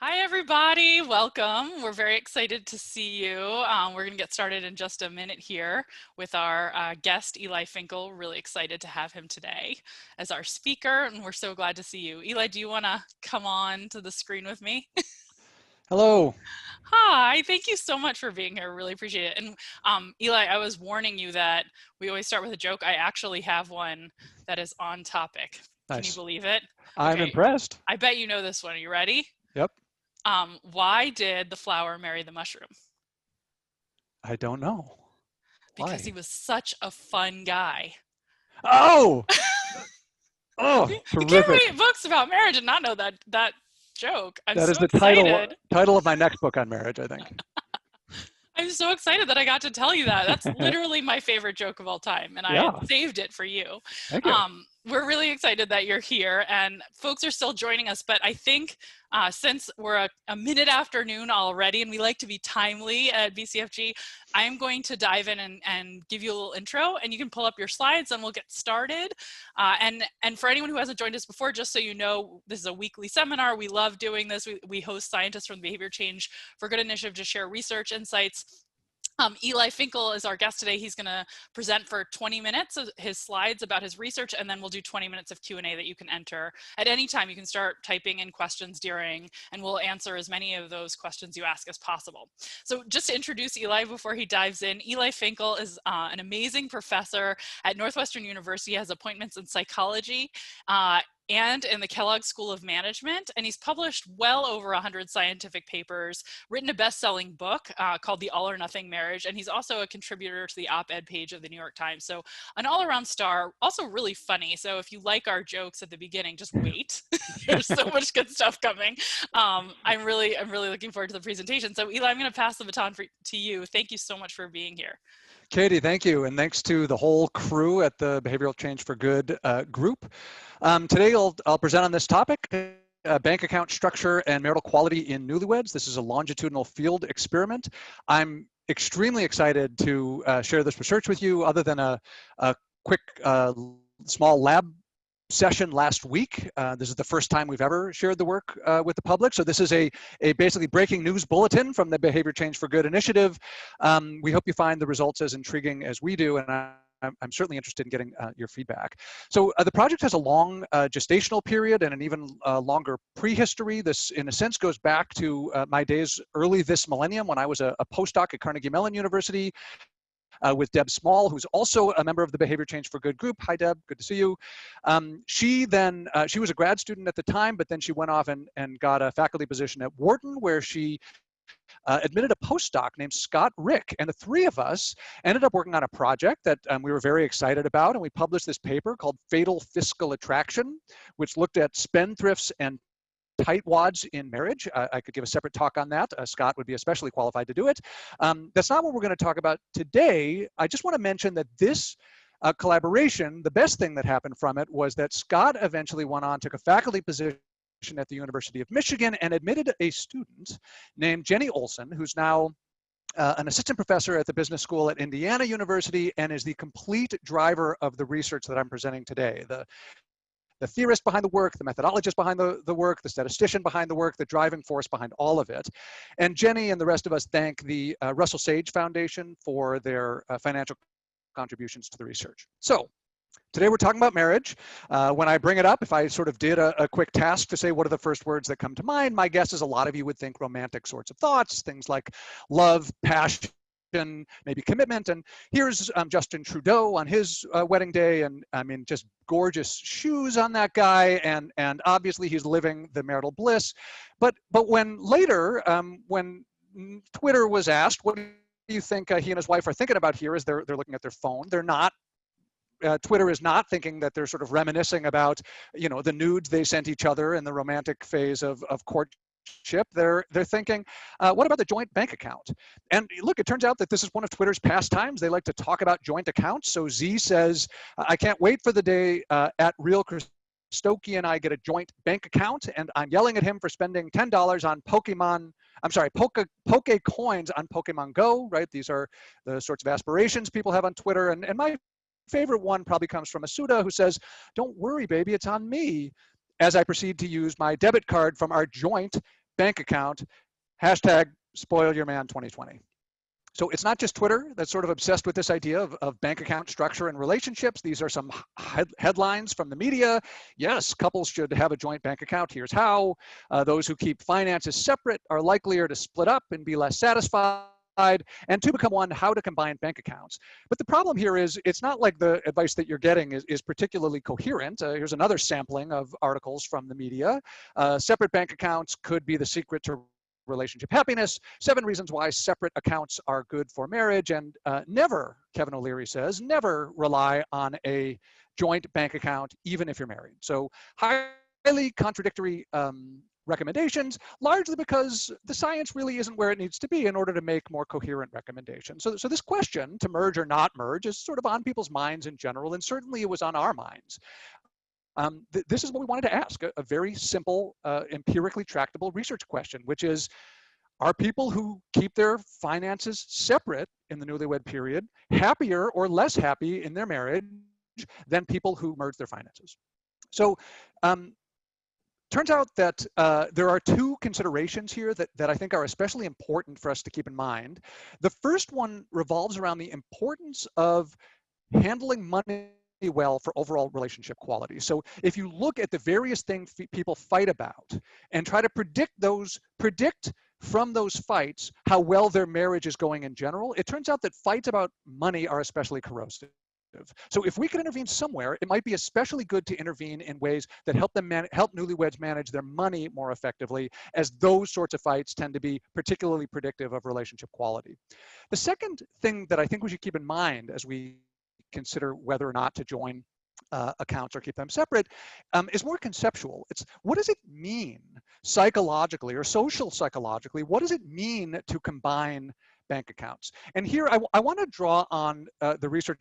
Hi, everybody. Welcome. We're very excited to see you. We're going to get started in just a minute here with our guest, Eli Finkel. Really excited to have him today as our speaker, and we're so glad to see you. Eli, do you want to come on to the screen with me? Hello. Hi, thank you so much for being here. Really appreciate it. And Eli, I was warning you that we always start with a joke. I actually have one that is on topic. Can you Nice. believe it? I'm Okay, impressed. I bet you know this one. Are you ready? Yep. Why did the flower marry the mushroom? I don't know. Because he Why? was such a fun guy. Oh! Oh, You can't terrific. read books about marriage and not know that joke. I'm That is so the title excited. title of my next book on marriage, I think. I'm so excited that I got to tell you that. That's literally my favorite joke of all time, and I had Yeah, saved it for you. thank you. We're really excited that you're here, and folks are still joining us, but I think since we're a minute after noon already, and we like to be timely at BCFG, I'm going to dive in and give you a little intro, and you can pull up your slides, and we'll get started. And for anyone who hasn't joined us before, just so you know, this is a weekly seminar. We love doing this. We host scientists from the Behavior Change for Good initiative to share research insights. Eli Finkel is our guest today. He's going to present for 20 minutes of his slides about his research, and then we'll do 20 minutes of Q&A that you can enter at any time. You can start typing in questions during, and we'll answer as many of those questions you ask as possible. So just to introduce Eli before he dives in, Eli Finkel is an amazing professor at Northwestern University. He has appointments in psychology, and in the Kellogg School of Management, and he's published well over 100 scientific papers, written a best-selling book called The All or Nothing Marriage, and he's also a contributor to the op-ed page of the New York Times. So an all-around star, also really funny. So if you like our jokes at the beginning, just wait. There's so much good stuff coming. I'm really looking forward to the presentation. So Eli, I'm going to pass the baton to you. Thank you so much for being here. Katie, thank you. And thanks to the whole crew at the Behavioral Change for Good group. Today I'll present on this topic, bank account structure and marital quality in newlyweds. This is a longitudinal field experiment. I'm extremely excited to share this research with you, other than a quick small lab session last week. This is the first time we've ever shared the work with the public. So this is a basically breaking news bulletin from the Behavior Change for Good initiative. We hope you find the results as intriguing as we do, and I'm certainly interested in getting your feedback. So the project has a long gestational period and an even longer prehistory. This, in a sense, goes back to my days early this millennium when I was a postdoc at Carnegie Mellon University. With Deb Small, who's also a member of the Behavior Change for Good group. Hi, Deb, good to see you. She was a grad student at the time, but then she went off and got a faculty position at Wharton, where she admitted a postdoc named Scott Rick. And the three of us ended up working on a project that we were very excited about. And we published this paper called Fatal Fiscal Attraction, which looked at spendthrifts and tightwads in marriage. I could give a separate talk on that. Scott would be especially qualified to do it. That's not what we're going to talk about today. I just want to mention that this collaboration, the best thing that happened from it was that Scott eventually went on, took a faculty position at the University of Michigan and admitted a student named Jenny Olson, who's now an assistant professor at the business school at Indiana University and is the complete driver of the research that I'm presenting today. The theorist behind the work, the methodologist behind the work, the statistician behind the work, the driving force behind all of it. And Jenny and the rest of us thank the Russell Sage Foundation for their financial contributions to the research. So today we're talking about marriage. When I bring it up, if I sort of did a quick task to say what are the first words that come to mind, my guess is a lot of you would think romantic sorts of thoughts, things like love, passion, maybe commitment. And here's Justin Trudeau on his wedding day, and I mean, just gorgeous shoes on that guy, and obviously he's living the marital bliss. But when later, when Twitter was asked, what do you think he and his wife are thinking about here as they're looking at their phone, they're not. Twitter is not thinking that they're sort of reminiscing about, the nudes they sent each other in the romantic phase of courtship. They're thinking, what about the joint bank account? And look, it turns out that this is one of Twitter's pastimes. They like to talk about joint accounts. So Z says, I can't wait for the day at Real Stokie and I get a joint bank account, and I'm yelling at him for spending $10 on Poke coins on Pokemon Go, right? These are the sorts of aspirations people have on Twitter. And my favorite one probably comes from Asuda, who says, don't worry, baby, it's on me, as I proceed to use my debit card from our joint bank account, hashtag spoil your man 2020. So it's not just Twitter that's sort of obsessed with this idea of bank account structure and relationships. These are some headlines from the media. Yes, couples should have a joint bank account. Here's how. Those who keep finances separate are likelier to split up and be less satisfied. And to become one, how to combine bank accounts. But the problem here is it's not like the advice that you're getting is particularly coherent. Here's another sampling of articles from the media. Separate bank accounts could be the secret to relationship happiness, 7 reasons why separate accounts are good for marriage, and never, Kevin O'Leary says, never rely on a joint bank account, even if you're married. So highly contradictory recommendations, largely because the science really isn't where it needs to be in order to make more coherent recommendations. So this question, to merge or not merge, is sort of on people's minds in general, and certainly it was on our minds. This is what we wanted to ask, a very simple, empirically tractable research question, which is, are people who keep their finances separate in the newlywed period happier or less happy in their marriage than people who merge their finances? So turns out that there are 2 considerations here that I think are especially important for us to keep in mind. The first one revolves around the importance of handling money well for overall relationship quality. So if you look at the various things people fight about and try to predict from those fights how well their marriage is going in general, it turns out that fights about money are especially corrosive. So if we could intervene somewhere, it might be especially good to intervene in ways that help newlyweds manage their money more effectively, as those sorts of fights tend to be particularly predictive of relationship quality. The second thing that I think we should keep in mind as we consider whether or not to join accounts or keep them separate is more conceptual. It's, what does it mean psychologically or social psychologically? What does it mean to combine bank accounts? And here I want to draw on the research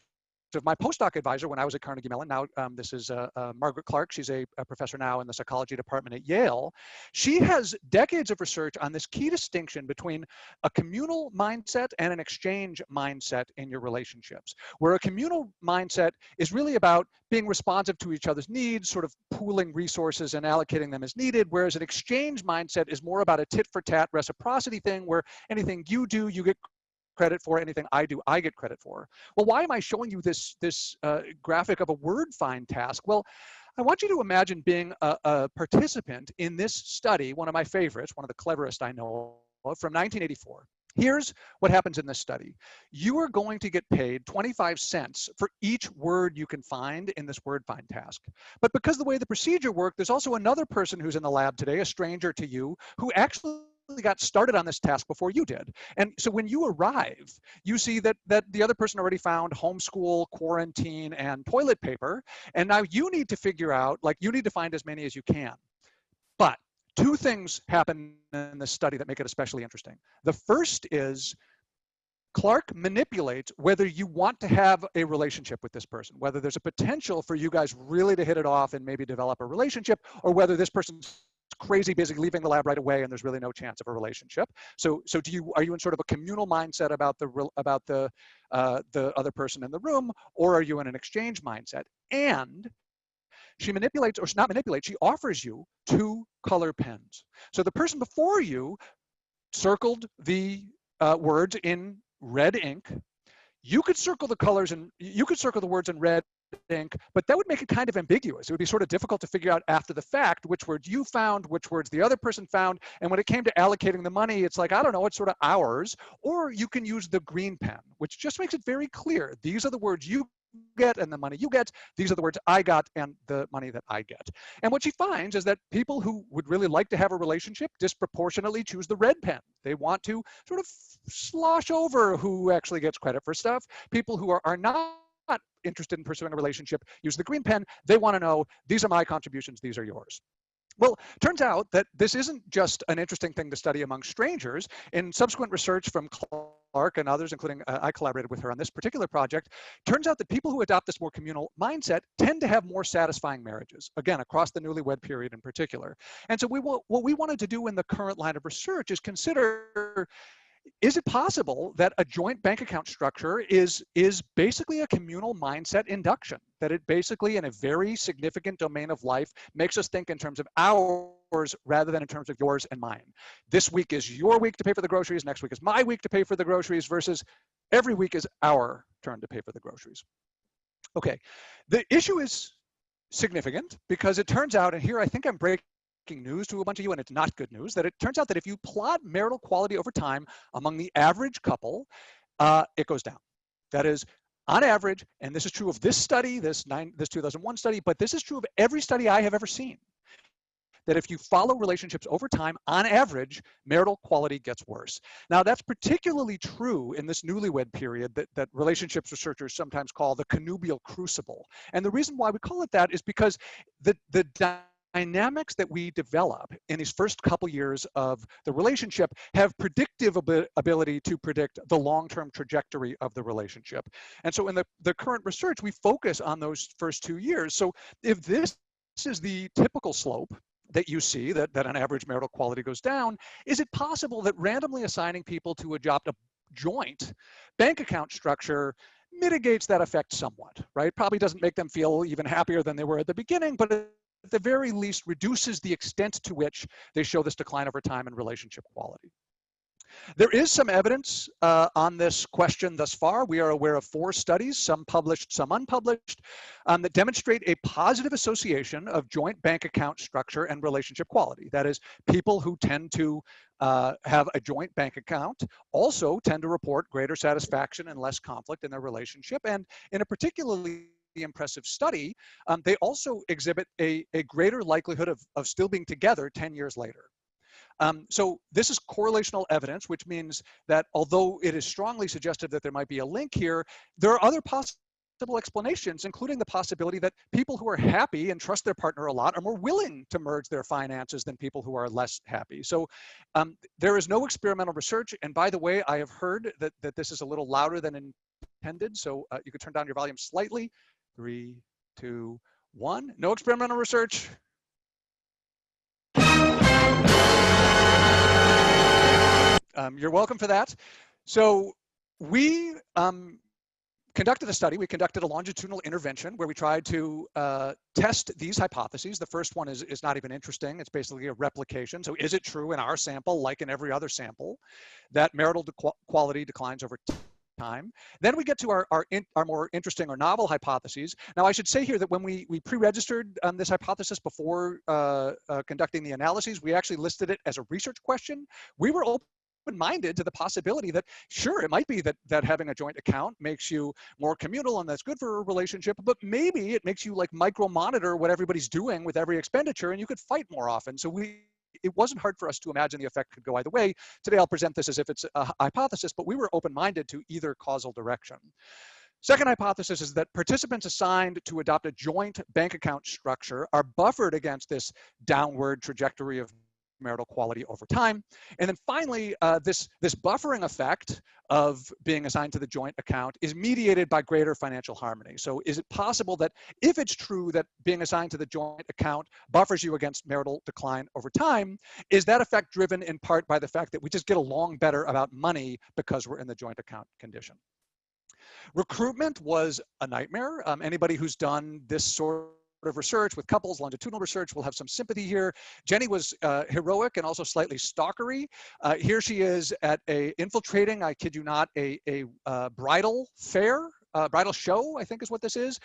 of my postdoc advisor when I was at Carnegie Mellon. Now this is Margaret Clark. She's a professor now in the psychology department at Yale. She has decades of research on this key distinction between a communal mindset and an exchange mindset in your relationships, where a communal mindset is really about being responsive to each other's needs, sort of pooling resources and allocating them as needed, whereas an exchange mindset is more about a tit-for-tat reciprocity thing, where anything you do, you get credit for, anything I do, I get credit for. Well, why am I showing you this graphic of a word find task? Well, I want you to imagine being a participant in this study, one of my favorites, one of the cleverest I know of, from 1984. Here's what happens in this study. You are going to get paid 25 cents for each word you can find in this word find task. But because the way the procedure worked, there's also another person who's in the lab today, a stranger to you, who actually got started on this task before you did. And so when you arrive, you see that the other person already found homeschool, quarantine, and toilet paper. And now you need to figure out, like, you need to find as many as you can. But 2 things happen in this study that make it especially interesting. The first is Clark manipulates whether you want to have a relationship with this person, whether there's a potential for you guys really to hit it off and maybe develop a relationship, or whether this person's crazy busy leaving the lab right away and there's really no chance of a relationship. So are you in sort of a communal mindset about the other person in the room, or are you in an exchange mindset? And she manipulates, or not manipulates, she offers you 2 color pens. So the person before you circled the words in red ink. You could circle the colors and you could circle the words in red ink, but that would make it kind of ambiguous. It would be sort of difficult to figure out after the fact which words you found, which words the other person found. And when it came to allocating the money, it's like, I don't know, it's sort of ours. Or you can use the green pen, which just makes it very clear. These are the words you get and the money you get. These are the words I got and the money that I get. And what she finds is that people who would really like to have a relationship disproportionately choose the red pen. They want to sort of slosh over who actually gets credit for stuff. People who are not interested in pursuing a relationship use the green pen. They want to know, these are my contributions, these are yours. Well, turns out that this isn't just an interesting thing to study among strangers. In subsequent research from Clark and others, including I collaborated with her on this particular project, turns out that people who adopt this more communal mindset tend to have more satisfying marriages, again, across the newlywed period in particular. And so what we wanted to do in the current line of research is consider, is it possible that a joint bank account structure is basically a communal mindset induction? That it basically, in a very significant domain of life, makes us think in terms of ours rather than in terms of yours and mine. This week is your week to pay for the groceries, next week is my week to pay for the groceries, versus every week is our turn to pay for the groceries. Okay, the issue is significant because it turns out, and here I think I'm breaking news to a bunch of you, and it's not good news, that it turns out that if you plot marital quality over time among the average couple, it goes down. That is, on average, and this is true of this study, this 2001 study, but this is true of every study I have ever seen, that if you follow relationships over time, on average, marital quality gets worse. Now, that's particularly true in this newlywed period that relationships researchers sometimes call the connubial crucible. And the reason why we call it that is because the dynamics that we develop in these first couple years of the relationship have predictive ability to predict the long-term trajectory of the relationship. And so in the current research, we focus on those first 2 years. So if this is the typical slope that you see, that on average marital quality goes down, is it possible that randomly assigning people to adopt a joint bank account structure mitigates that effect somewhat, right? Probably doesn't make them feel even happier than they were at the beginning, but at the very least reduces the extent to which they show this decline over time in relationship quality. There is some evidence on this question thus far. We are aware of 4 studies, some published, some unpublished, that demonstrate a positive association of joint bank account structure and relationship quality. That is, people who tend to have a joint bank account also tend to report greater satisfaction and less conflict in their relationship. And in a particularly impressive study, they also exhibit a greater likelihood of still being together 10 years later. So this is correlational evidence, which means that although it is strongly suggestive that there might be a link here, there are other possible explanations, including the possibility that people who are happy and trust their partner a lot are more willing to merge their finances than people who are less happy. So there is no experimental research. And by the way, I have heard that this is a little louder than intended. So you could turn down your volume slightly. 3, 2, 1. No experimental research. You're welcome for that. So we conducted a study. We conducted a longitudinal intervention where we tried to test these hypotheses. The first one is not even interesting. It's basically a replication. So is it true in our sample, like in every other sample, that marital quality declines over time? Then we get to our more interesting or novel hypotheses. Now, I should say here that when we pre-registered this hypothesis before conducting the analyses, we actually listed it as a research question. We were open-minded to the possibility that, sure, it might be that having a joint account makes you more communal and that's good for a relationship, but maybe it makes you like micro-monitor what everybody's doing with every expenditure and you could fight more often. So it wasn't hard for us to imagine the effect could go either way. Today, I'll present this as if it's a hypothesis, but we were open-minded to either causal direction. Second hypothesis is that participants assigned to adopt a joint bank account structure are buffered against this downward trajectory of marital quality over time. And then finally, this buffering effect of being assigned to the joint account is mediated by greater financial harmony. So is it possible that if it's true that being assigned to the joint account buffers you against marital decline over time, is that effect driven in part by the fact that we just get along better about money because we're in the joint account condition? Recruitment was a nightmare. Anybody who's done this sort of research with couples, longitudinal research, will have some sympathy here. Jenny was heroic and also slightly stalkery. Here she is at infiltrating, I kid you not, a bridal fair, bridal show, I think is what this is.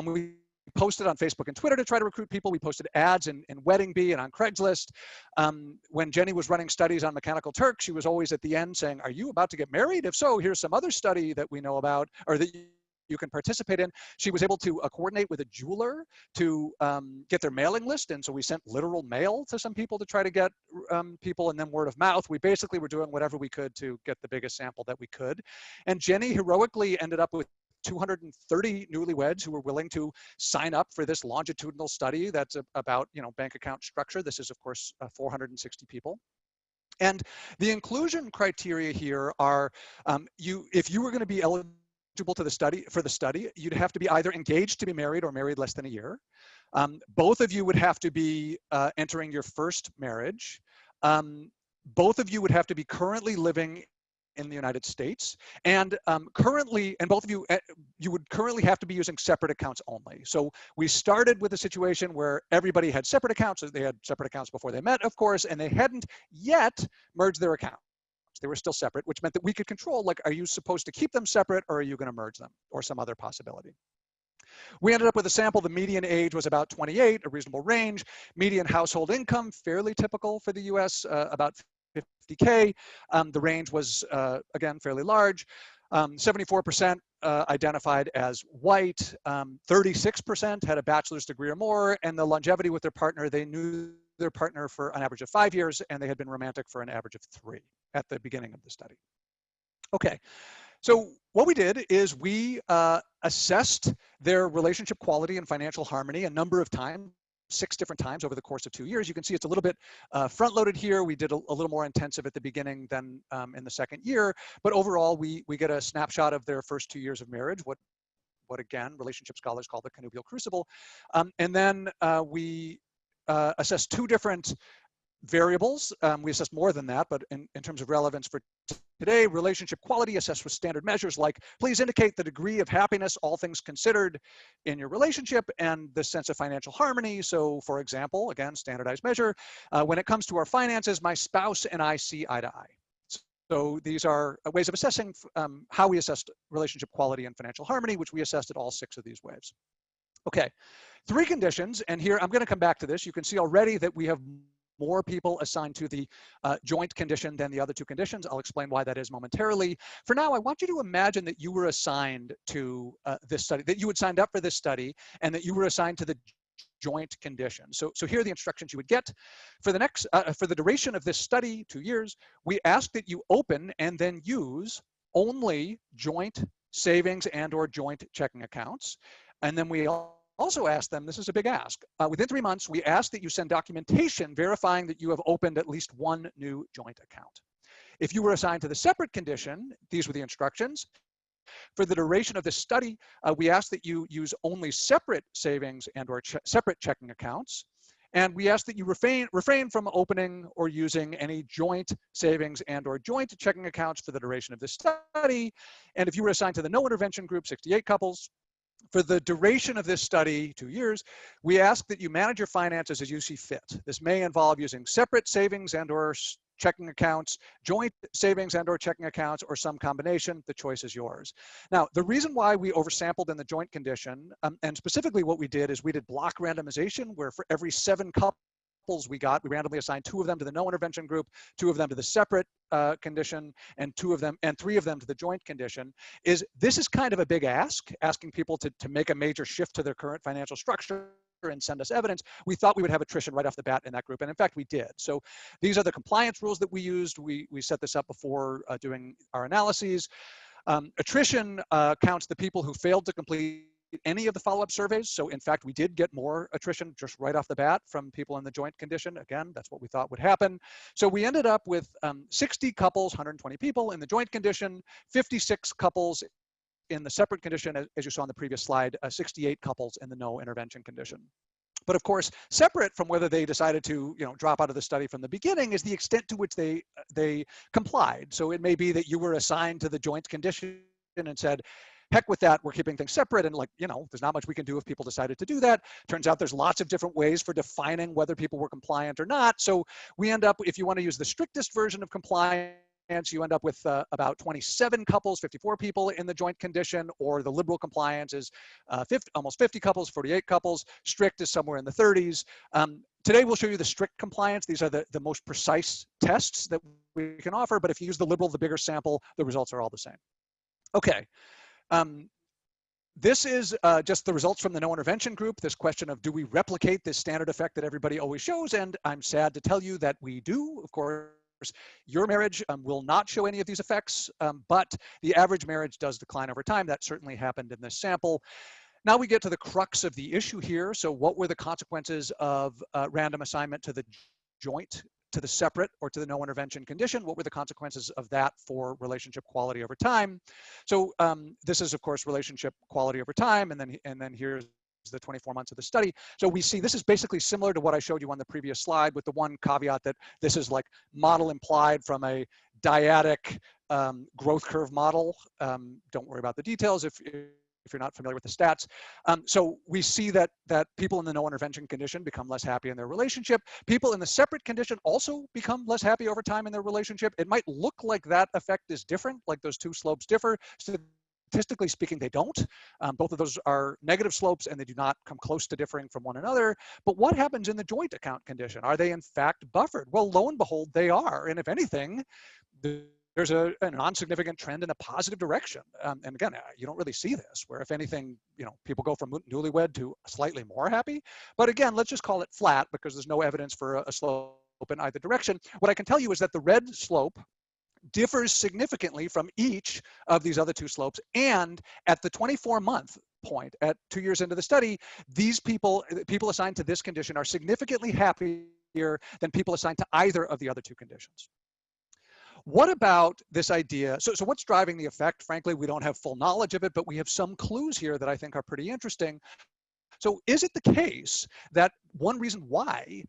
We posted on Facebook and Twitter to try to recruit people. We posted ads in Wedding Bee and on Craigslist. When Jenny was running studies on Mechanical Turk, she was always at the end saying, are you about to get married? If so, here's some other study that we know about, or that you can participate in. She was able to coordinate with a jeweler to get their mailing list. And so we sent literal mail to some people to try to get people, and then word of mouth. We basically were doing whatever we could to get the biggest sample that we could. And Jenny heroically ended up with 230 newlyweds who were willing to sign up for this longitudinal study that's about, bank account structure. This is, of course, 460 people. And the inclusion criteria here are, if you were going to be eligible to the study, you'd have to be either engaged to be married or married less than a year. Both of you would have to be entering your first marriage. Both of you would have to be currently living in the United States. And currently, and both of you, you would currently have to be using separate accounts only. So we started with a situation where everybody had separate accounts. They had separate accounts before they met, of course, and they hadn't yet merged their accounts. They were still separate, which meant that we could control, like, are you supposed to keep them separate or are you going to merge them, or some other possibility? We ended up with a sample. The median age was about 28, a reasonable range. Median household income, fairly typical for the US, about 50K. The range was, again, fairly large. 74% identified as white. 36% had a bachelor's degree or more. And the longevity with their partner, they knew their partner for an average of 5 years, and they had been romantic for an average of 3 at the beginning of the study. Okay. So what we did is we assessed their relationship quality and financial harmony a number of times, 6 different times over the course of 2 years. You can see it's a little bit front-loaded here. We did a little more intensive at the beginning than in the second year. But overall, we get a snapshot of their first 2 years of marriage, what again, relationship scholars call the connubial crucible. And then we assessed 2 different variables. We assessed more than that, but in terms of relevance for today, relationship quality assessed with standard measures like, please indicate the degree of happiness, all things considered, in your relationship, and the sense of financial harmony. So for example, again, standardized measure, when it comes to our finances, my spouse and I see eye to eye. So these are ways of assessing how we assessed relationship quality and financial harmony, which we assessed at all 6 of these waves. Okay, 3 conditions, and here I'm going to come back to this. You can see already that we have more people assigned to the joint condition than the other 2 conditions. I'll explain why that is momentarily. For now, I want you to imagine that you were assigned to this study, that you had signed up for this study, and that you were assigned to the joint condition. So here are the instructions you would get. For the duration of this study, 2 years, we ask that you open and then use only joint savings and or joint checking accounts. And then we also ask them, this is a big ask, within 3 months, we ask that you send documentation verifying that you have opened at least 1 new joint account. If you were assigned to the separate condition, these were the instructions. For the duration of this study, we ask that you use only separate savings and or separate checking accounts. And we ask that you refrain from opening or using any joint savings and or joint checking accounts for the duration of this study. And if you were assigned to the no intervention group, 68 couples, for the duration of this study, 2 years, we ask that you manage your finances as you see fit. This may involve using separate savings and or checking accounts, joint savings and or checking accounts, or some combination. The choice is yours. Now, the reason why we oversampled in the joint condition, and specifically what we did is we did block randomization, where for every 7 couples we got, we randomly assigned 2 of them to the no intervention group, 2 of them to the separate condition, and 3 of them to the joint condition. This is kind of a big ask, asking people to make a major shift to their current financial structure and send us evidence. We thought we would have attrition right off the bat in that group, and in fact we did. So these are the compliance rules that we used. We set this up before doing our analyses. Attrition counts the people who failed to complete any of the follow-up surveys. So in fact, we did get more attrition just right off the bat from people in the joint condition. Again, that's what we thought would happen. So we ended up with 60 couples, 120 people in the joint condition, 56 couples in the separate condition, as you saw on the previous slide, 68 couples in the no intervention condition. But of course, separate from whether they decided to drop out of the study from the beginning is the extent to which they complied. So it may be that you were assigned to the joint condition and said, heck with that, we're keeping things separate, and there's not much we can do if people decided to do that. Turns out there's lots of different ways for defining whether people were compliant or not. So we end up, if you want to use the strictest version of compliance, you end up with about 27 couples, 54 people in the joint condition, or the liberal compliance is almost 50 couples, 48 couples. Strict is somewhere in the 30s. Today we'll show you the strict compliance. These are the most precise tests that we can offer, but if you use the liberal, the bigger sample, the results are all the same. Okay. This is just the results from the no intervention group. This question of, do we replicate this standard effect that everybody always shows? And I'm sad to tell you that we do. Of course, your marriage will not show any of these effects, but the average marriage does decline over time. That certainly happened in this sample. Now we get to the crux of the issue here. So what were the consequences of random assignment to the joint, to the separate, or to the no intervention condition? What were the consequences of that for relationship quality over time? So this is, of course, relationship quality over time, and then here's the 24 months of the study. So we see this is basically similar to what I showed you on the previous slide, with the one caveat that this is like model implied from a dyadic growth curve model. Don't worry about the details if you're not familiar with the stats. So we see that people in the no intervention condition become less happy in their relationship. People in the separate condition also become less happy over time in their relationship. It might look like that effect is different, like those two slopes differ. Statistically speaking, they don't. Both of those are negative slopes and they do not come close to differing from one another. But what happens in the joint account condition? Are they in fact buffered? Well, lo and behold, they are. And if anything, there's a non-significant trend in a positive direction. And again, you don't really see this, where if anything, people go from newlywed to slightly more happy. But again, let's just call it flat because there's no evidence for a slope in either direction. What I can tell you is that the red slope differs significantly from each of these other two slopes. And at the 24-month point, at 2 years into the study, these people assigned to this condition are significantly happier than people assigned to either of the other two conditions. What about this idea? So what's driving the effect? Frankly, we don't have full knowledge of it, but we have some clues here that I think are pretty interesting. So is it the case that one reason why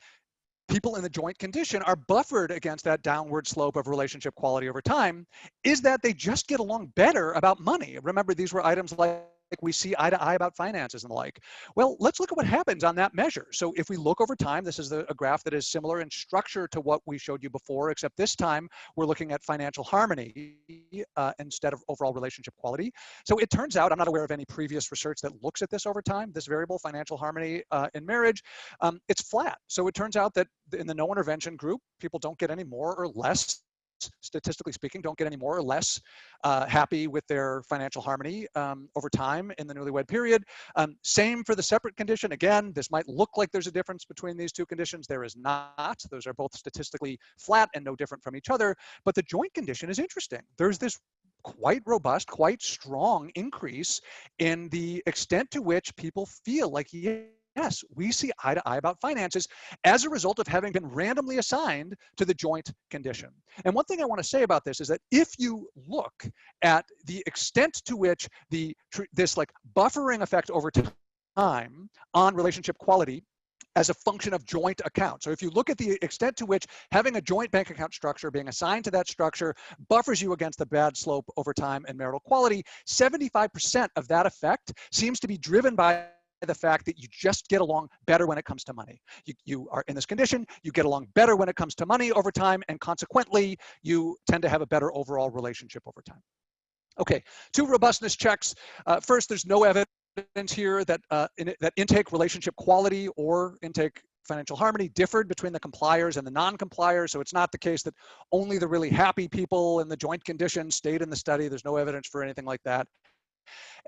people in the joint condition are buffered against that downward slope of relationship quality over time is that they just get along better about money? Remember, these were items like we see eye to eye about finances and the like. Well, let's look at what happens on that measure. So if we look over time, this is a graph that is similar in structure to what we showed you before, except this time we're looking at financial harmony instead of overall relationship quality. So it turns out, I'm not aware of any previous research that looks at this over time, this variable, financial harmony in marriage, it's flat. So it turns out that in the no intervention group, people don't get any more or less, statistically speaking, don't get any more or less happy with their financial harmony over time in the newlywed period. Same for the separate condition. Again, this might look like there's a difference between these two conditions. There is not. Those are both statistically flat and no different from each other. But the joint condition is interesting. There's this quite robust, quite strong increase in the extent to which people feel like, yes, we see eye to eye about finances as a result of having been randomly assigned to the joint condition. And one thing I want to say about this is that if you look at the extent to which this like buffering effect over time on relationship quality as a function of joint account. So if you look at the extent to which having a joint bank account structure, being assigned to that structure, buffers you against the bad slope over time and marital quality, 75% of that effect seems to be driven by the fact that you just get along better when it comes to money. You are in this condition, you get along better when it comes to money over time, and consequently, you tend to have a better overall relationship over time. Okay, 2 robustness checks. First, there's no evidence here that, that intake relationship quality or intake financial harmony differed between the compliers and the non-compliers. So it's not the case that only the really happy people in the joint condition stayed in the study. There's no evidence for anything like that.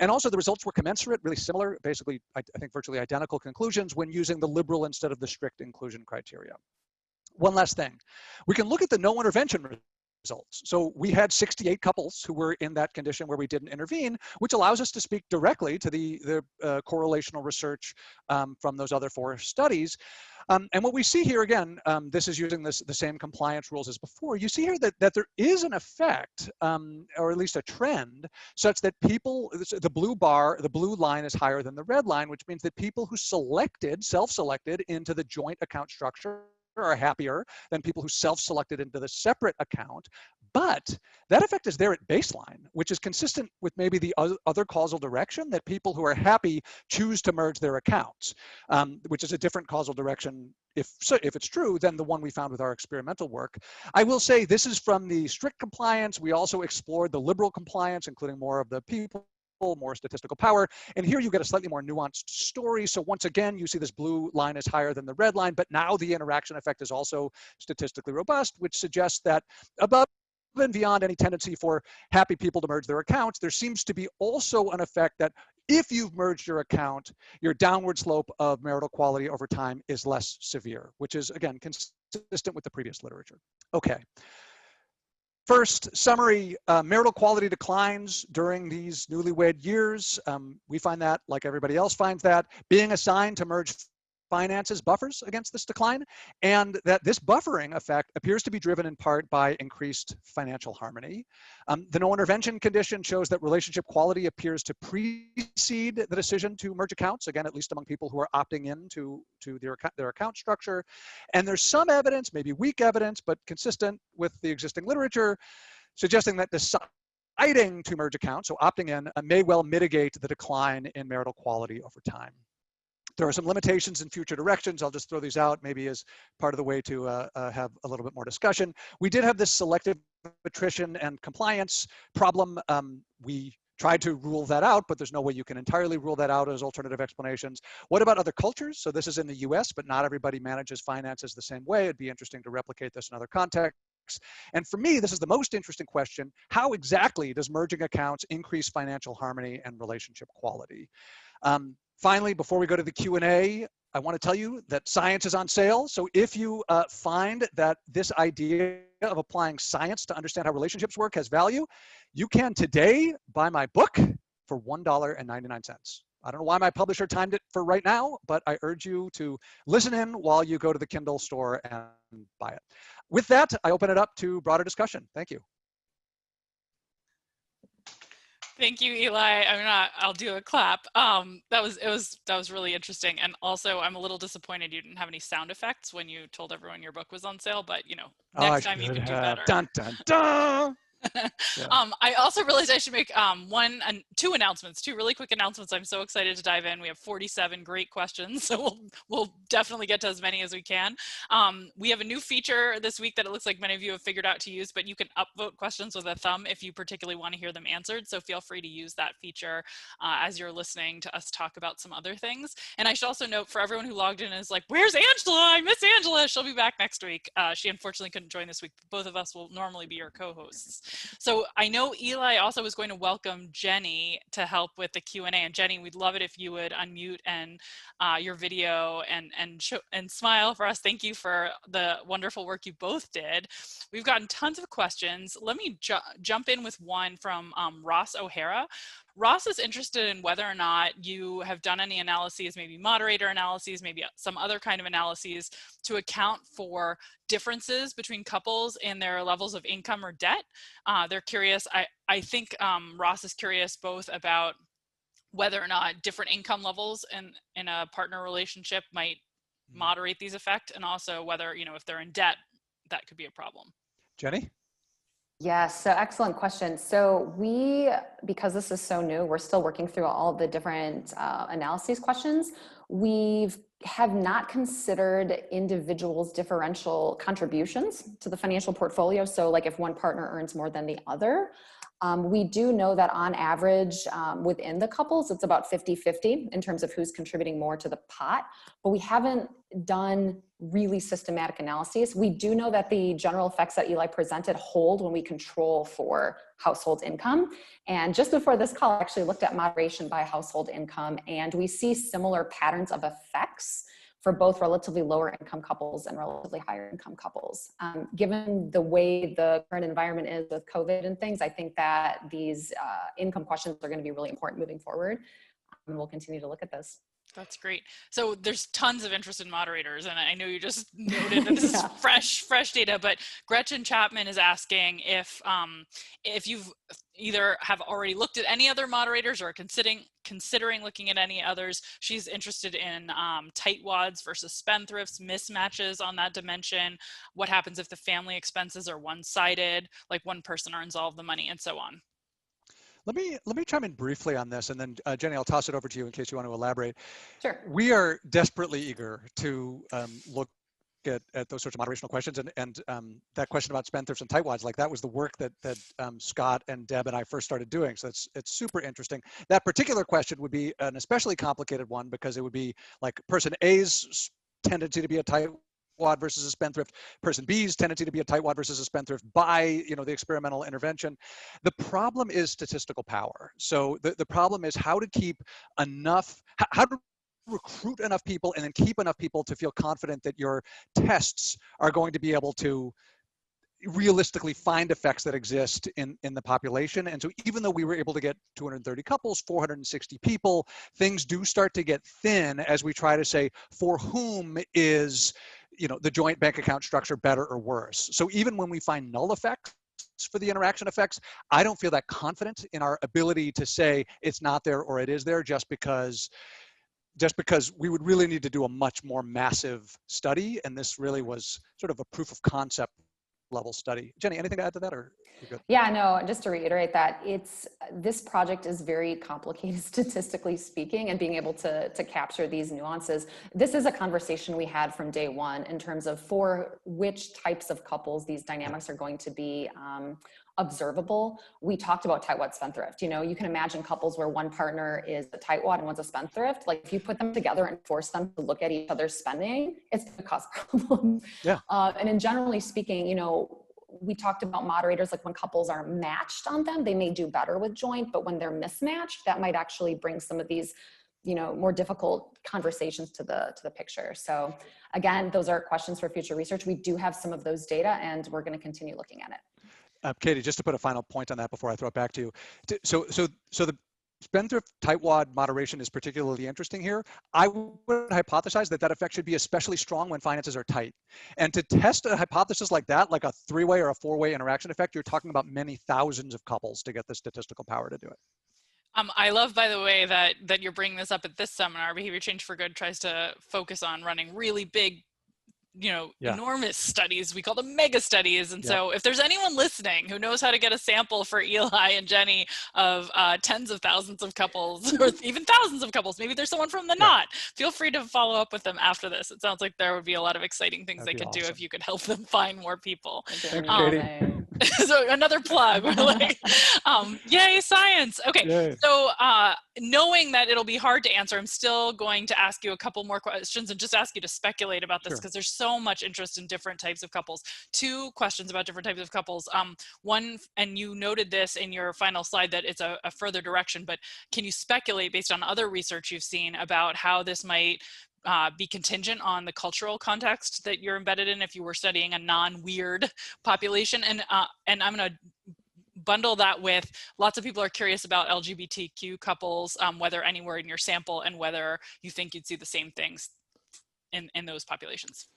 And also the results were commensurate, really similar, basically, I think virtually identical conclusions when using the liberal instead of the strict inclusion criteria. One last thing, we can look at the no intervention results. So we had 68 couples who were in that condition where we didn't intervene, which allows us to speak directly to the correlational research from those other 4 studies. And what we see here, again, this is using the same compliance rules as before. You see here that there is an effect, or at least a trend, such that people, the blue line is higher than the red line, which means that people who self-selected into the joint account structure are happier than people who self-selected into the separate account. But that effect is there at baseline, which is consistent with maybe the other causal direction, that people who are happy choose to merge their accounts, which is a different causal direction, if it's true, than the one we found with our experimental work. I will say this is from the strict compliance. We also explored the liberal compliance, including more of the people, more statistical power. And here you get a slightly more nuanced story. So once again, you see this blue line is higher than the red line, but now the interaction effect is also statistically robust, which suggests that above and beyond any tendency for happy people to merge their accounts, there seems to be also an effect that if you've merged your account, your downward slope of marital quality over time is less severe, which is, again, consistent with the previous literature. Okay. First, summary, marital quality declines during these newlywed years. We find that, like everybody else finds that, being assigned to merge finances buffers against this decline, and that this buffering effect appears to be driven in part by increased financial harmony. The no intervention condition shows that relationship quality appears to precede the decision to merge accounts, again, at least among people who are opting in to their account structure. And there's some evidence, maybe weak evidence, but consistent with the existing literature, suggesting that deciding to merge accounts, so opting in, may well mitigate the decline in marital quality over time. There are some limitations in future directions. I'll just throw these out maybe as part of the way to have a little bit more discussion. We did have this selective attrition and compliance problem. We tried to rule that out, but there's no way you can entirely rule that out as alternative explanations. What about other cultures? So this is in the US, but not everybody manages finances the same way. It'd be interesting to replicate this in other contexts. And for me, this is the most interesting question. How exactly does merging accounts increase financial harmony and relationship quality? Finally, before we go to the Q&A, I want to tell you that science is on sale. So if you find that this idea of applying science to understand how relationships work has value, you can today buy my book for $1.99. I don't know why my publisher timed it for right now, but I urge you to listen in while you go to the Kindle store and buy it. With that, I open it up to broader discussion. Thank you. Thank you, Eli. I'll do a clap. That was really interesting. And also, I'm a little disappointed you didn't have any sound effects when you told everyone your book was on sale, but you know, next time you can do better. Dun, dun, dun. Yeah. I also realized I should make two announcements, two really quick announcements. I'm so excited to dive in. We have 47 great questions, so we'll definitely get to as many as we can. We have a new feature this week that it looks like many of you have figured out to use, but you can upvote questions with a thumb if you particularly want to hear them answered. So feel free to use that feature as you're listening to us talk about some other things. And I should also note for everyone who logged in and is like, where's Angela? I miss Angela. She'll be back next week. She unfortunately couldn't join this week. Both of us will normally be your co-hosts. So I know Eli also was going to welcome Jenny to help with the Q&A. And Jenny, we'd love it if you would unmute and your video and smile for us. Thank you for the wonderful work you both did. We've gotten tons of questions. Let me jump in with one from Ross O'Hara. Ross is interested in whether or not you have done any analyses, maybe moderator analyses, maybe some other kind of analyses to account for differences between couples in their levels of income or debt. They're curious. I think Ross is curious both about whether or not different income levels in a partner relationship might moderate these effects, and also whether, if they're in debt, that could be a problem. Jenny? Yes, so excellent question. So because this is so new, we're still working through all the different analyses questions. We have not considered individuals' differential contributions to the financial portfolio. So like if one partner earns more than the other. We do know that on average within the couples, it's about 50-50 in terms of who's contributing more to the pot, but we haven't done really systematic analyses. We do know that the general effects that Eli presented hold when we control for household income. And just before this call, I actually looked at moderation by household income, and we see similar patterns of effects for both relatively lower income couples and relatively higher income couples. Given the way the current environment is with COVID and things, I think that these income questions are going to be really important moving forward. And we'll continue to look at this. That's great. So there's tons of interest in moderators, and I know you just noted that this is fresh data, but Gretchen Chapman is asking if you've either have already looked at any other moderators or considering looking at any others. She's interested in tightwads versus spendthrifts, mismatches on that dimension. What happens if the family expenses are one-sided, like one person earns all of the money, and so on. Let me chime in briefly on this, and then Jenny, I'll toss it over to you in case you want to elaborate. Sure. We are desperately eager to look at those sorts of moderational questions, and that question about spendthrifts and tightwads, like that was the work that Scott and Deb and I first started doing. So it's super interesting. That particular question would be an especially complicated one because it would be like person A's tendency to be a tightwad versus a spendthrift, person B's tendency to be a tightwad versus a spendthrift by the experimental intervention. The problem is statistical power. So the problem is how to keep enough, how to recruit enough people and then keep enough people to feel confident that your tests are going to be able to realistically find effects that exist in the population. And so even though we were able to get 230 couples, 460 people, things do start to get thin as we try to say, for whom is the joint bank account structure better or worse? So even when we find null effects for the interaction effects, I don't feel that confident in our ability to say it's not there or it is there just because we would really need to do a much more massive study. And this really was sort of a proof of concept level study. Jenny, anything to add to that, or you're good? Yeah, no, just to reiterate that this project is very complicated statistically speaking, and being able to capture these nuances. This is a conversation we had from day one in terms of for which types of couples these dynamics are going to be observable. We talked about tightwad spendthrift. You know, you can imagine couples where one partner is a tightwad and one's a spendthrift. Like if you put them together and force them to look at each other's spending, it's going to cause problems. Yeah. And in generally speaking, you know, we talked about moderators, like when couples are matched on them, they may do better with joint, but when they're mismatched, that might actually bring some of these, you know, more difficult conversations to the picture. So again, those are questions for future research. We do have some of those data, and we're going to continue looking at it. Katie, just to put a final point on that before I throw it back to you. So the spendthrift tightwad moderation is particularly interesting here. I would hypothesize that effect should be especially strong when finances are tight. And to test a hypothesis like that, like a three-way or a four-way interaction effect, you're talking about many thousands of couples to get the statistical power to do it. I love, by the way, that you're bringing this up at this seminar. Behavior Change for Good tries to focus on running really big, you know, enormous studies. We call them mega studies. And so if there's anyone listening who knows how to get a sample for Eli and Jenny of tens of thousands of couples or even thousands of couples, maybe there's someone from the knot, feel free to follow up with them after this. It sounds like there would be a lot of exciting things they could do if you could help them find more people. Thanks, Katie. So another plug. We're like, yay, science. Okay, yay. So knowing that it'll be hard to answer, I'm still going to ask you a couple more questions and just ask you to speculate about this because there's so much interest in different types of couples. Two questions about different types of couples. One, and you noted this in your final slide that it's a further direction, but can you speculate based on other research you've seen about how this might be contingent on the cultural context that you're embedded in if you were studying a non-weird population? And I'm going to bundle that with lots of people are curious about LGBTQ couples, whether anywhere in your sample, and whether you think you'd see the same things in those populations.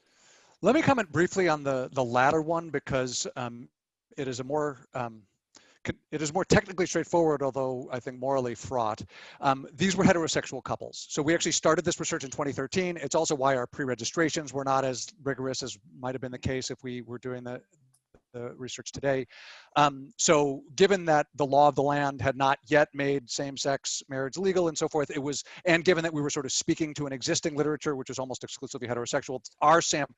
Let me comment briefly on the latter one because it is more technically straightforward, although I think morally fraught. These were heterosexual couples. So we actually started this research in 2013. It's also why our pre-registrations were not as rigorous as might have been the case if we were doing the research today. So given that the law of the land had not yet made same-sex marriage legal and so forth, and given that we were sort of speaking to an existing literature, which was almost exclusively heterosexual, our sample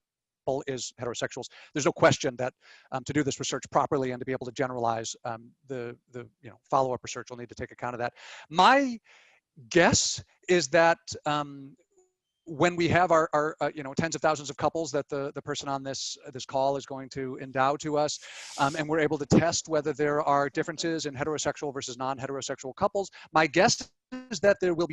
is heterosexuals. There's no question that to do this research properly and to be able to generalize the follow-up research, we'll need to take account of that. My guess is that when we have our tens of thousands of couples that the person on this call is going to endow to us, and we're able to test whether there are differences in heterosexual versus non-heterosexual couples, my guess is that there will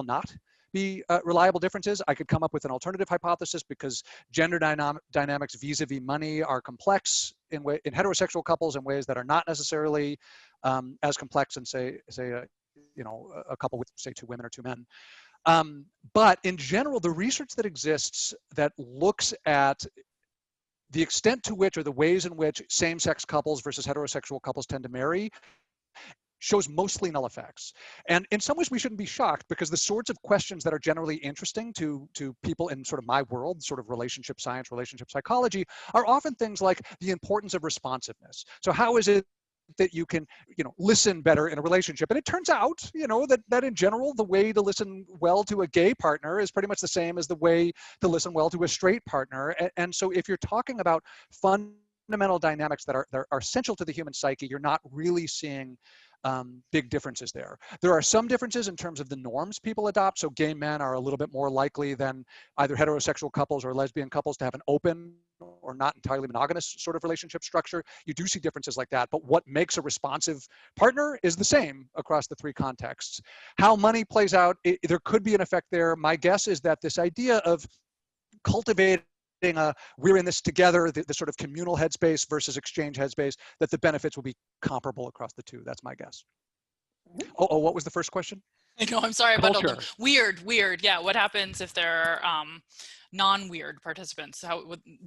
not be reliable differences. I could come up with an alternative hypothesis because gender dynamics vis-a-vis money are complex in heterosexual couples in ways that are not necessarily as complex in say a couple with say two women or two men. But in general, the research that exists that looks at the extent to which or the ways in which same-sex couples versus heterosexual couples tend to marry shows mostly null effects. And in some ways we shouldn't be shocked because the sorts of questions that are generally interesting to people in sort of my world, sort of relationship science, relationship psychology, are often things like the importance of responsiveness. So how is it that you can, listen better in a relationship? And it turns out, that in general, the way to listen well to a gay partner is pretty much the same as the way to listen well to a straight partner. And so if you're talking about fundamental dynamics that are essential to the human psyche, you're not really seeing big differences there. There are some differences in terms of the norms people adopt. So gay men are a little bit more likely than either heterosexual couples or lesbian couples to have an open or not entirely monogamous sort of relationship structure. You do see differences like that, but what makes a responsive partner is the same across the three contexts. How money plays out, there could be an effect there. My guess is that this idea of cultivating we're in this together, the sort of communal headspace versus exchange headspace, that the benefits will be comparable across the two. That's my guess. Oh, what was the first question? No, I'm sorry, I bundled them. Weird. Yeah, what happens if there are non-weird participants?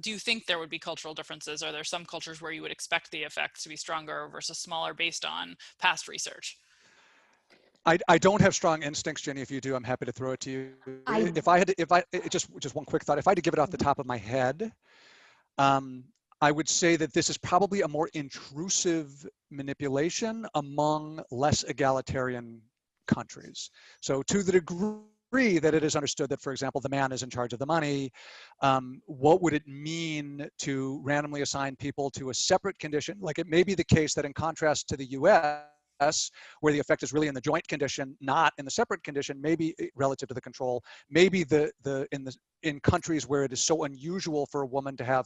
Do you think there would be cultural differences? Are there some cultures where you would expect the effects to be stronger versus smaller based on past research? I don't have strong instincts, Jenny. If you do, I'm happy to throw it to you. Just one quick thought. If I had to give it off the top of my head, I would say that this is probably a more intrusive manipulation among less egalitarian countries. So to the degree that it is understood that, for example, the man is in charge of the money, what would it mean to randomly assign people to a separate condition? Like, it may be the case that in contrast to the US, where the effect is really in the joint condition, not in the separate condition, maybe relative to the control, maybe in countries where it is so unusual for a woman to have,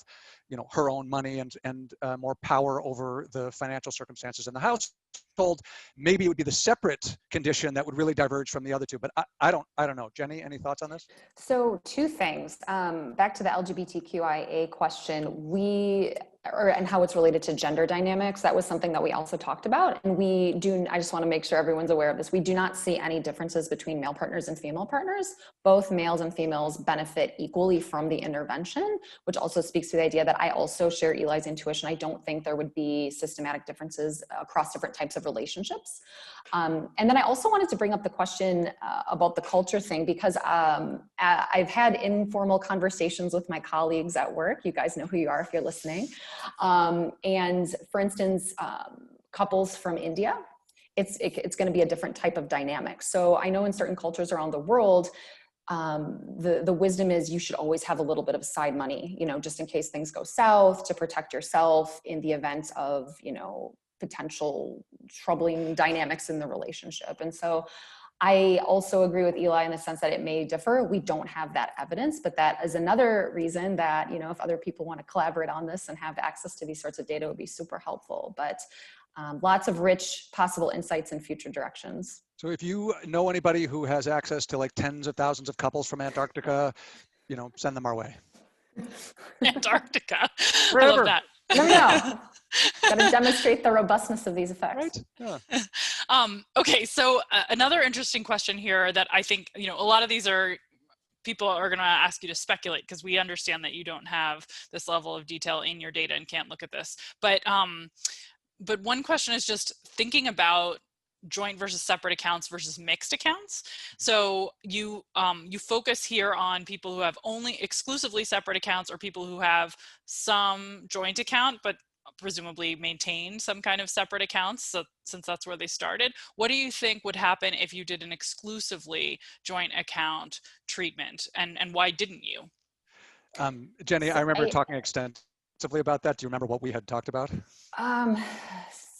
her own money and more power over the financial circumstances in the household, maybe it would be the separate condition that would really diverge from the other two. But I don't know. Jenny, any thoughts on this? So two things. Back to the LGBTQIA question, and how it's related to gender dynamics. That was something that we also talked about. And I just want to make sure everyone's aware of this. We do not see any differences between male partners and female partners. Both males and females benefit equally from the intervention, which also speaks to the idea that I also share Eli's intuition. I don't think there would be systematic differences across different types of relationships. And then I also wanted to bring up the question about the culture thing, because I've had informal conversations with my colleagues at work. You guys know who you are if you're listening. And for instance, couples from India, it's going to be a different type of dynamic. So I know in certain cultures around the world, the wisdom is you should always have a little bit of side money, just in case things go south, to protect yourself in the event of, potential troubling dynamics in the relationship. And so I also agree with Eli in the sense that it may differ. We don't have that evidence, but that is another reason that, if other people want to collaborate on this and have access to these sorts of data would be super helpful. But lots of rich possible insights in future directions. So if you know anybody who has access to like tens of thousands of couples from Antarctica, send them our way. Antarctica. Forever. I love that. No. Got to demonstrate the robustness of these effects. Right. Yeah. Okay, so another interesting question here that I think, a lot of these people are going to ask you to speculate, because we understand that you don't have this level of detail in your data and can't look at this. But one question is just thinking about joint versus separate accounts versus mixed accounts. So you focus here on people who have only exclusively separate accounts, or people who have some joint account, but presumably maintain some kind of separate accounts, so since that's where they started. What do you think would happen if you did an exclusively joint account treatment, and why didn't you? Jenny, I remember talking extensively about that. Do you remember what we had talked about?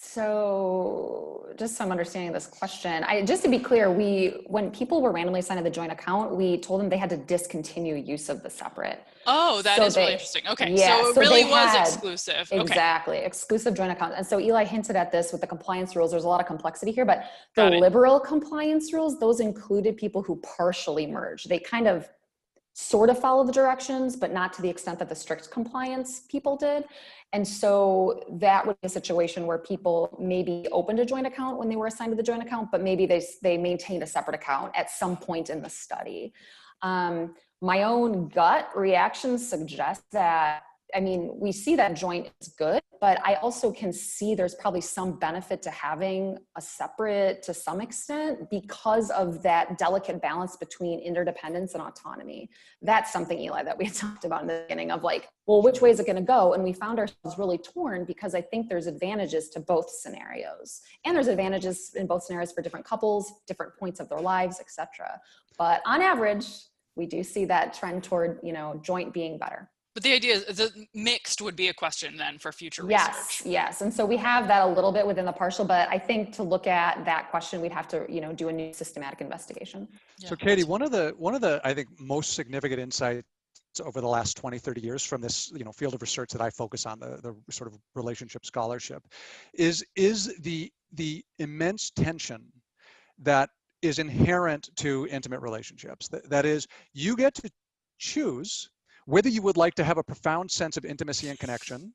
So just so I'm understanding this question, just to be clear, when people were randomly assigned to the joint account, we told them they had to discontinue use of the separate. Oh, that is really interesting. Okay, yeah, so it really was exclusive. Exactly, okay. Exclusive joint account. And so Eli hinted at this with the compliance rules. There's a lot of complexity here, but the liberal compliance rules, those included people who partially merged. They kind of sort of follow the directions, but not to the extent that the strict compliance people did. And so that would be a situation where people maybe opened a joint account when they were assigned to the joint account, but maybe they maintained a separate account at some point in the study. My own gut reaction suggests that, we see that joint is good, but I also can see there's probably some benefit to having a separate to some extent because of that delicate balance between interdependence and autonomy. That's something, Eli, that we had talked about in the beginning of like, well, which way is it going to go? And we found ourselves really torn because I think there's advantages to both scenarios. And there's advantages in both scenarios for different couples, different points of their lives, etc. But on average, we do see that trend toward, joint being better. But the idea is the mixed would be a question then for future research. Yes. And so we have that a little bit within the partial, but I think to look at that question, we'd have to, do a new systematic investigation. So Katie, one of the, I think, most significant insights over the last 20, 30 years from this, field of research that I focus on, the sort of relationship scholarship, is the immense tension that is inherent to intimate relationships. That is, you get to choose whether you would like to have a profound sense of intimacy and connection,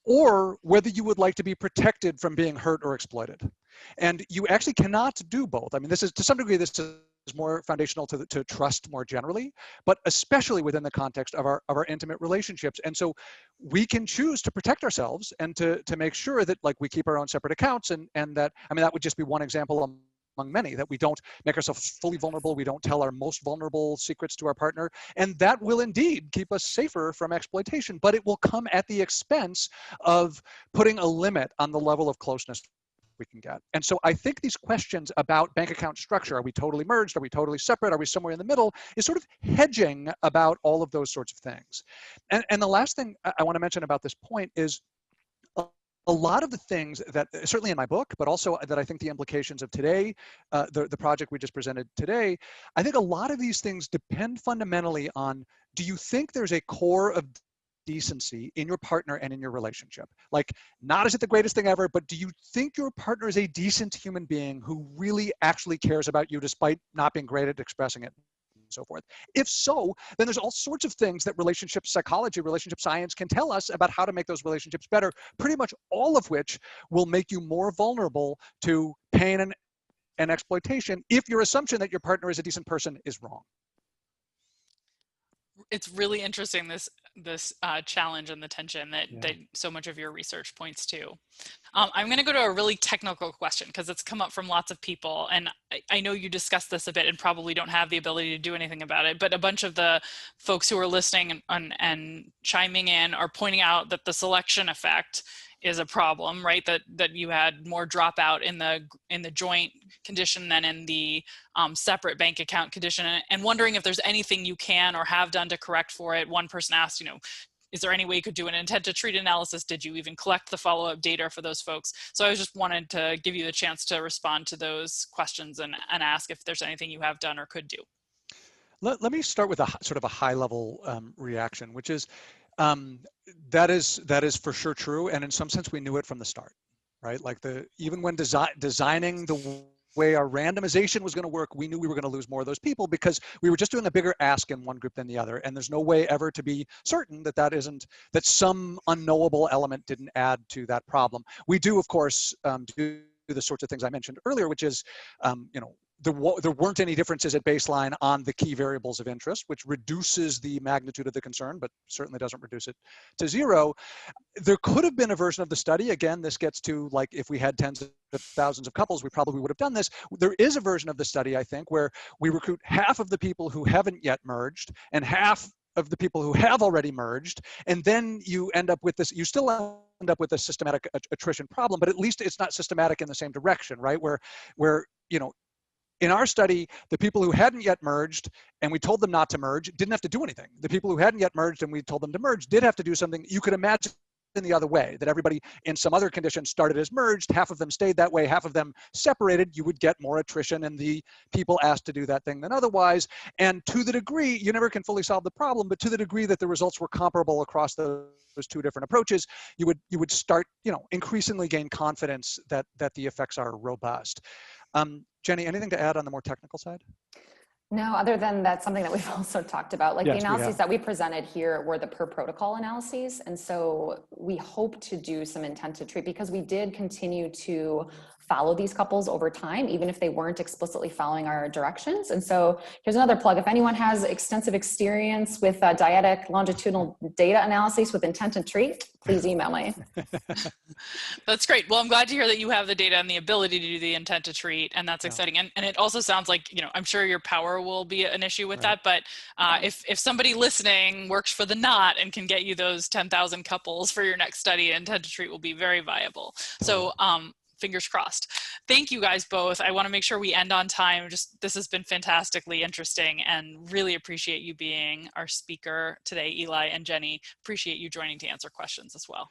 or whether you would like to be protected from being hurt or exploited. And you actually cannot do both. This is, to some degree, this is more foundational to trust more generally, but especially within the context of our intimate relationships. And so we can choose to protect ourselves and to make sure that we keep our own separate accounts, and that, that would just be one example among many, that we don't make ourselves fully vulnerable, we don't tell our most vulnerable secrets to our partner, and that will indeed keep us safer from exploitation, but it will come at the expense of putting a limit on the level of closeness we can get. And so I think these questions about bank account structure, are we totally merged, are we totally separate, are we somewhere in the middle, is sort of hedging about all of those sorts of things. And the last thing I want to mention about this point is a lot of the things that, certainly in my book, but also that I think the implications of today, the project we just presented today, I think a lot of these things depend fundamentally on, do you think there's a core of decency in your partner and in your relationship? Like, not is it the greatest thing ever, but do you think your partner is a decent human being who really actually cares about you despite not being great at expressing it? So forth. If so, then there's all sorts of things that relationship psychology, relationship science can tell us about how to make those relationships better, pretty much all of which will make you more vulnerable to pain and exploitation if your assumption that your partner is a decent person is wrong. It's really interesting, this challenge and the tension that so much of your research points to. I'm going to go to a really technical question because it's come up from lots of people, and I know you discussed this a bit and probably don't have the ability to do anything about it, but a bunch of the folks who are listening and chiming in are pointing out that the selection effect is a problem, right? That you had more dropout in the joint condition than in the separate bank account condition, and wondering if there's anything you can or have done to correct for it. One person asked, is there any way you could do an intent to treat analysis? Did you even collect the follow-up data for those folks? So I just wanted to give you the chance to respond to those questions and ask if there's anything you have done or could do. Let me start with a sort of a high-level reaction, which is, that is for sure true, and in some sense we knew it from the start, right? Like even when designing the way our randomization was going to work, we knew we were going to lose more of those people because we were just doing a bigger ask in one group than the other, and there's no way ever to be certain that some unknowable element didn't add to that problem. We do, of course, do the sorts of things I mentioned earlier, which is, there weren't any differences at baseline on the key variables of interest, which reduces the magnitude of the concern, but certainly doesn't reduce it to zero. There could have been a version of the study. Again, this gets to, like, if we had tens of thousands of couples, we probably would have done this. There is a version of the study, I think, where we recruit half of the people who haven't yet merged and half of the people who have already merged, and then you end up with this, you still end up with a systematic attrition problem, but at least it's not systematic in the same direction, right? Where in our study, the people who hadn't yet merged and we told them not to merge didn't have to do anything. The people who hadn't yet merged and we told them to merge did have to do something. You could imagine in the other way, that everybody in some other condition started as merged, half of them stayed that way, half of them separated, you would get more attrition in the people asked to do that thing than otherwise. And to the degree, you never can fully solve the problem, but to the degree that the results were comparable across those two different approaches, you would start, increasingly gain confidence that the effects are robust. Jenny, anything to add on the more technical side? No, other than that's something that we've also talked about. Like, yes, the analyses that we presented here were the per protocol analyses. And so we hope to do some intent to treat because we did continue to follow these couples over time, even if they weren't explicitly following our directions. And so here's another plug. If anyone has extensive experience with dyadic longitudinal data analyses with intent to treat, please email me. That's great. Well, I'm glad to hear that you have the data and the ability to do the intent to treat, and that's exciting. And it also sounds like, I'm sure your power will be an issue with that, but if somebody listening works for the knot and can get you those 10,000 couples for your next study, intent to treat will be very viable. So fingers crossed. Thank you guys both. I want to make sure we end on time. This has been fantastically interesting and really appreciate you being our speaker today, Eli and Jenny. Appreciate you joining to answer questions as well.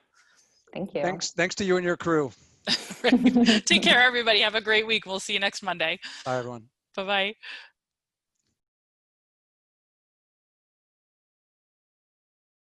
Thank you. Thanks to you and your crew. Take care, everybody. Have a great week. We'll see you next Monday. Bye, everyone. Bye-bye.